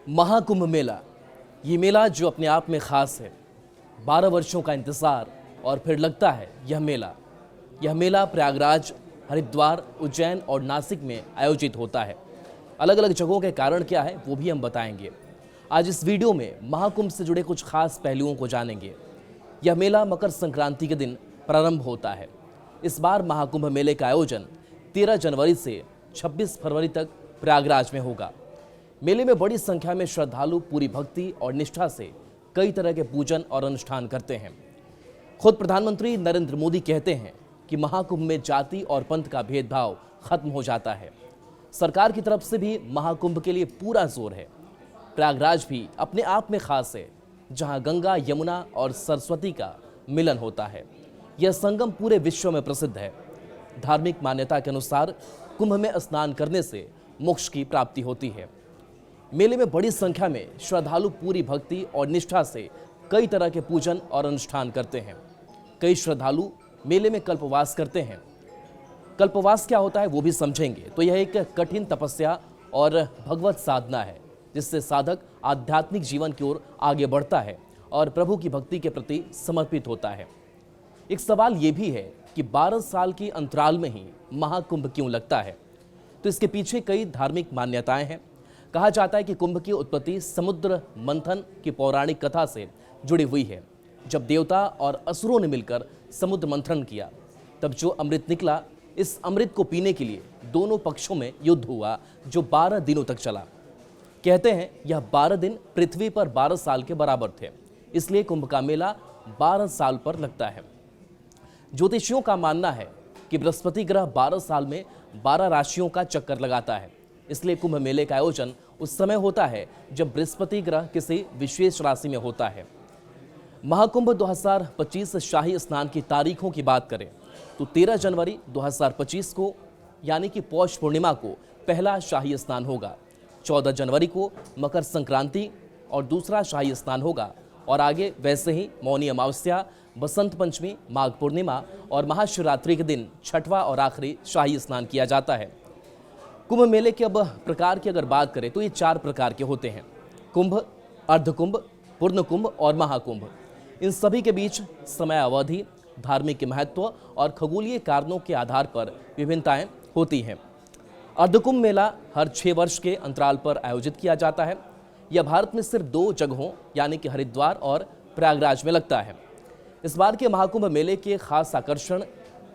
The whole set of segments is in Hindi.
महाकुंभ मेला, ये मेला जो अपने आप में खास है। 12 वर्षों का इंतज़ार और फिर लगता है यह मेला प्रयागराज, हरिद्वार, उज्जैन और नासिक में आयोजित होता है। अलग अलग जगहों के कारण क्या है वो भी हम बताएंगे। आज इस वीडियो में महाकुंभ से जुड़े कुछ खास पहलुओं को जानेंगे। यह मेला मकर संक्रांति के दिन प्रारंभ होता है। इस बार महाकुंभ मेले का आयोजन 13 जनवरी से 26 फरवरी तक प्रयागराज में होगा। मेले में बड़ी संख्या में श्रद्धालु पूरी भक्ति और निष्ठा से कई तरह के पूजन और अनुष्ठान करते हैं। खुद प्रधानमंत्री नरेंद्र मोदी कहते हैं कि महाकुंभ में जाति और पंथ का भेदभाव खत्म हो जाता है। सरकार की तरफ से भी महाकुंभ के लिए पूरा जोर है। प्रयागराज भी अपने आप में खास है, जहां गंगा, यमुना और सरस्वती का मिलन होता है। यह संगम पूरे विश्व में प्रसिद्ध है। धार्मिक मान्यता के अनुसार कुंभ में स्नान करने से मोक्ष की प्राप्ति होती है। मेले में बड़ी संख्या में श्रद्धालु पूरी भक्ति और निष्ठा से कई तरह के पूजन और अनुष्ठान करते हैं। कई श्रद्धालु मेले में कल्पवास करते हैं। कल्पवास क्या होता है वो भी समझेंगे। तो यह एक कठिन तपस्या और भगवत साधना है, जिससे साधक आध्यात्मिक जीवन की ओर आगे बढ़ता है और प्रभु की भक्ति के प्रति समर्पित होता है। एक सवाल ये भी है कि 12 साल के अंतराल में ही महाकुंभ क्यों लगता है? तो इसके पीछे कई धार्मिक मान्यताएं हैं। कहा जाता है कि कुंभ की उत्पत्ति समुद्र मंथन की पौराणिक कथा से जुड़ी हुई है। जब देवता और असुरों ने मिलकर समुद्र मंथन किया, तब जो अमृत निकला, इस अमृत को पीने के लिए दोनों पक्षों में युद्ध हुआ, जो 12 दिनों तक चला। कहते हैं यह 12 दिन पृथ्वी पर 12 साल के बराबर थे, इसलिए कुंभ का मेला 12 साल पर लगता है। ज्योतिषियों का मानना है कि बृहस्पति ग्रह 12 साल में 12 राशियों का चक्कर लगाता है, इसलिए कुंभ मेले का आयोजन उस समय होता है जब बृहस्पति ग्रह किसी विशेष राशि में होता है। महाकुंभ 2025 शाही स्नान की तारीखों की बात करें तो 13 जनवरी 2025 को यानी कि पौष पूर्णिमा को पहला शाही स्नान होगा। 14 जनवरी को मकर संक्रांति और दूसरा शाही स्नान होगा और आगे वैसे ही मौनी अमावस्या, बसंत पंचमी, माघ पूर्णिमा और महाशिवरात्रि के दिन छठवां और आखिरी शाही स्नान किया जाता है। कुंभ मेले के अब प्रकार की अगर बात करें तो ये 4 प्रकार के होते हैं: कुंभ, अर्धकुंभ, पूर्ण कुंभ और महाकुंभ। इन सभी के बीच समय अवधि, धार्मिक महत्व और खगोलीय कारणों के आधार पर विभिन्नताएं होती हैं। अर्धकुंभ मेला हर 6 वर्ष के अंतराल पर आयोजित किया जाता है। यह भारत में सिर्फ 2 जगहों यानी कि हरिद्वार और प्रयागराज में लगता है। इस बार के महाकुंभ मेले के खास आकर्षण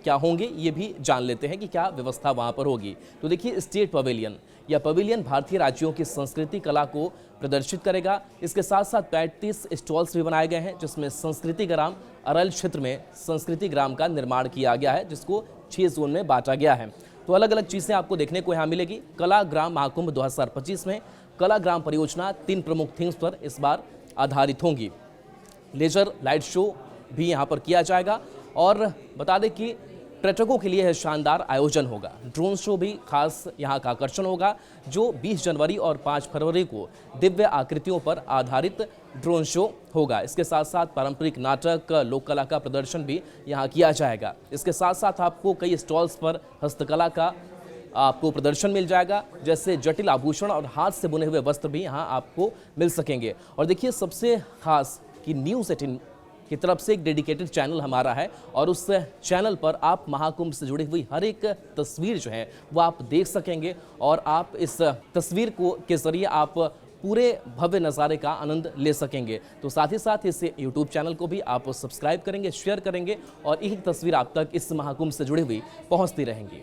क्या होंगे ये भी जान लेते हैं कि क्या व्यवस्था वहाँ पर होगी। तो देखिए, स्टेट पवेलियन, यह पवेलियन भारतीय राज्यों की संस्कृति कला को प्रदर्शित करेगा। इसके साथ साथ 35 स्टॉल्स भी बनाए गए हैं, जिसमें संस्कृति ग्राम अरल क्षेत्र में संस्कृति ग्राम का निर्माण किया गया है, जिसको 6 जोन में बांटा गया है। तो अलग अलग चीज़ें आपको देखने को यहाँ मिलेगी। कला ग्राम महाकुंभ 2025 में कला ग्राम परियोजना 3 प्रमुख थीम्स पर इस बार आधारित होंगी। लेजर लाइट शो भी यहाँ पर किया जाएगा और बता दें कि पर्यटकों के लिए यह शानदार आयोजन होगा। ड्रोन शो भी खास यहाँ का आकर्षण होगा, जो 20 जनवरी और 5 फरवरी को दिव्य आकृतियों पर आधारित ड्रोन शो होगा। इसके साथ साथ पारंपरिक नाटक, लोक कला का प्रदर्शन भी यहाँ किया जाएगा। इसके साथ साथ आपको कई स्टॉल्स पर हस्तकला का आपको प्रदर्शन मिल जाएगा, जैसे जटिल आभूषण और हाथ से बुने हुए वस्त्र भी यहाँ आपको मिल सकेंगे। और देखिए, सबसे खास कि न्यूज़ 18 की तरफ से एक डेडिकेटेड चैनल हमारा है और उस चैनल पर आप महाकुंभ से जुड़ी हुई हर एक तस्वीर जो है वो आप देख सकेंगे और आप इस तस्वीर को के ज़रिए आप पूरे भव्य नज़ारे का आनंद ले सकेंगे। तो साथ ही साथ इस यूट्यूब चैनल को भी आप सब्सक्राइब करेंगे, शेयर करेंगे और एक तस्वीर आप तक इस महाकुंभ से जुड़ी हुई पहुंचती रहेंगी।